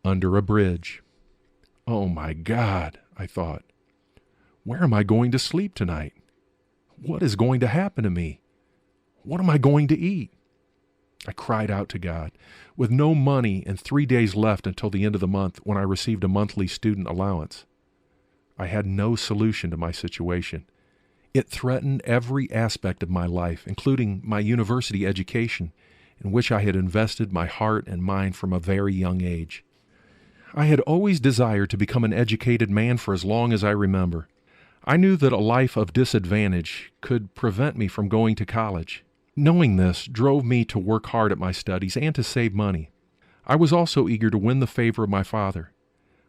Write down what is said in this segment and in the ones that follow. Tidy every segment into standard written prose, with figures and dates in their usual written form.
under a bridge. Oh my God, I thought. Where am I going to sleep tonight? What is going to happen to me? What am I going to eat? I cried out to God. With no money and 3 days left until the end of the month when I received a monthly student allowance, I had no solution to my situation. It threatened every aspect of my life, including my university education, in which I had invested my heart and mind from a very young age. I had always desired to become an educated man for as long as I remember. I knew that a life of disadvantage could prevent me from going to college. Knowing this drove me to work hard at my studies and to save money. I was also eager to win the favor of my father.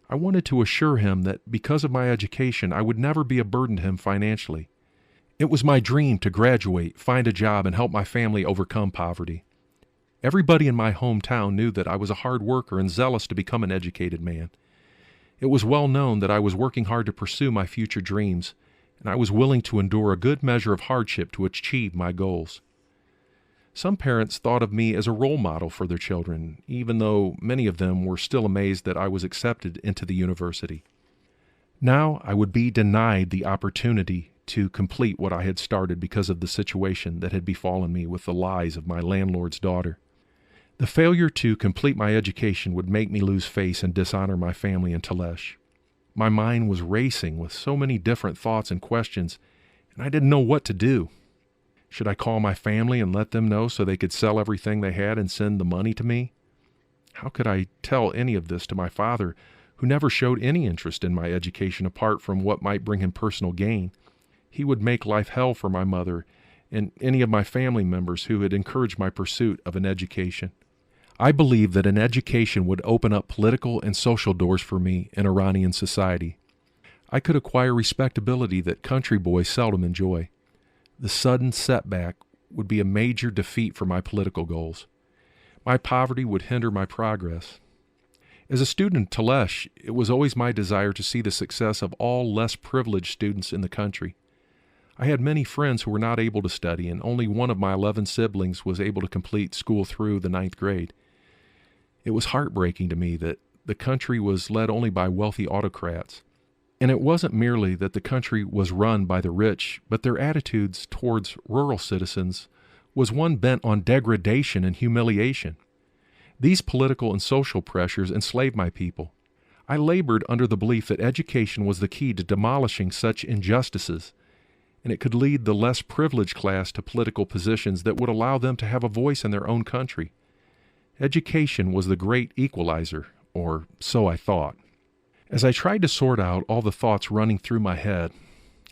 I wanted to assure him that because of my education, I would never be a burden to him financially. It was my dream to graduate, find a job, and help my family overcome poverty. Everybody in my hometown knew that I was a hard worker and zealous to become an educated man. It was well known that I was working hard to pursue my future dreams, and I was willing to endure a good measure of hardship to achieve my goals. Some parents thought of me as a role model for their children, even though many of them were still amazed that I was accepted into the university. Now I would be denied the opportunity to complete what I had started because of the situation that had befallen me with the lies of my landlord's daughter. The failure to complete my education would make me lose face and dishonor my family in Telesh. My mind was racing with so many different thoughts and questions, and I didn't know what to do. Should I call my family and let them know so they could sell everything they had and send the money to me? How could I tell any of this to my father, who never showed any interest in my education apart from what might bring him personal gain? He would make life hell for my mother and any of my family members who had encouraged my pursuit of an education. I believed that an education would open up political and social doors for me in Iranian society. I could acquire respectability that country boys seldom enjoy. The sudden setback would be a major defeat for my political goals. My poverty would hinder my progress. As a student in Telesh, it was always my desire to see the success of all less privileged students in the country. I had many friends who were not able to study, and only one of my 11 siblings was able to complete school through the 9th grade. It was heartbreaking to me that the country was led only by wealthy autocrats. And it wasn't merely that the country was run by the rich, but their attitudes towards rural citizens was one bent on degradation and humiliation. These political and social pressures enslaved my people. I labored under the belief that education was the key to demolishing such injustices, and it could lead the less privileged class to political positions that would allow them to have a voice in their own country. Education was the great equalizer, or so I thought. As I tried to sort out all the thoughts running through my head,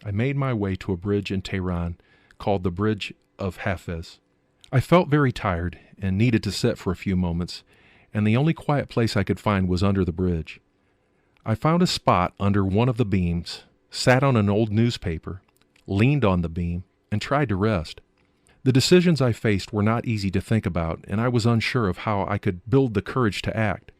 I made my way to a bridge in Tehran called the Bridge of Hafez. I felt very tired and needed to sit for a few moments, and the only quiet place I could find was under the bridge. I found a spot under one of the beams, sat on an old newspaper, leaned on the beam, and tried to rest. The decisions I faced were not easy to think about, and I was unsure of how I could build the courage to act.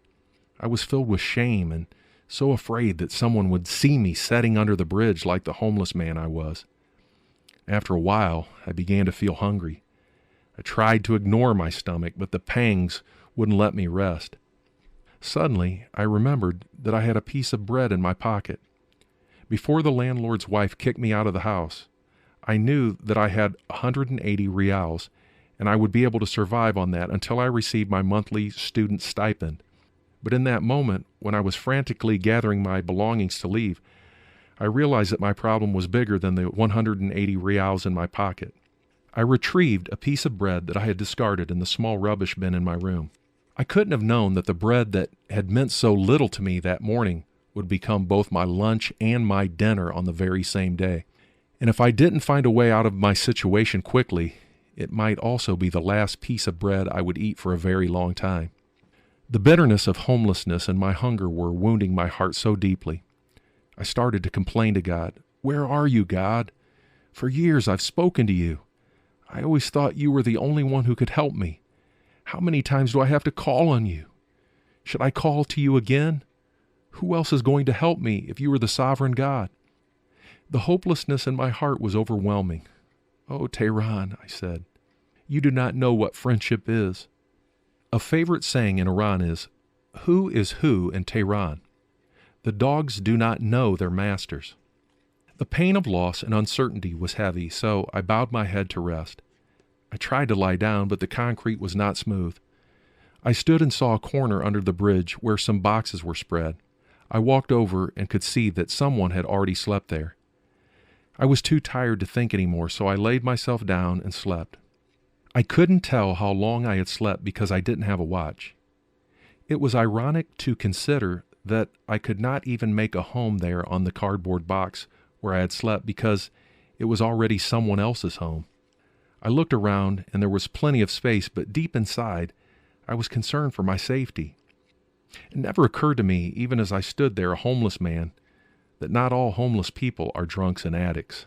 I was filled with shame and so afraid that someone would see me sitting under the bridge like the homeless man I was. After a while, I began to feel hungry. I tried to ignore my stomach, but the pangs wouldn't let me rest. Suddenly, I remembered that I had a piece of bread in my pocket. Before the landlord's wife kicked me out of the house, I knew that I had 180 rials, and I would be able to survive on that until I received my monthly student stipend. But in that moment, when I was frantically gathering my belongings to leave, I realized that my problem was bigger than the 180 rials in my pocket. I retrieved a piece of bread that I had discarded in the small rubbish bin in my room. I couldn't have known that the bread that had meant so little to me that morning would become both my lunch and my dinner on the very same day. And if I didn't find a way out of my situation quickly, it might also be the last piece of bread I would eat for a very long time. The bitterness of homelessness and my hunger were wounding my heart so deeply. I started to complain to God. "Where are you, God? For years I've spoken to you. I always thought you were the only one who could help me. How many times do I have to call on you? Should I call to you again? Who else is going to help me if you are the sovereign God?" The hopelessness in my heart was overwhelming. "Oh, Tehran," I said, "you do not know what friendship is." A favorite saying in Iran is, who is who in Tehran? The dogs do not know their masters. The pain of loss and uncertainty was heavy, so I bowed my head to rest. I tried to lie down, but the concrete was not smooth. I stood and saw a corner under the bridge where some boxes were spread. I walked over and could see that someone had already slept there. I was too tired to think anymore, so I laid myself down and slept. I couldn't tell how long I had slept because I didn't have a watch. It was ironic to consider that I could not even make a home there on the cardboard box where I had slept because it was already someone else's home. I looked around and there was plenty of space, but deep inside, I was concerned for my safety. It never occurred to me, even as I stood there a homeless man, that not all homeless people are drunks and addicts.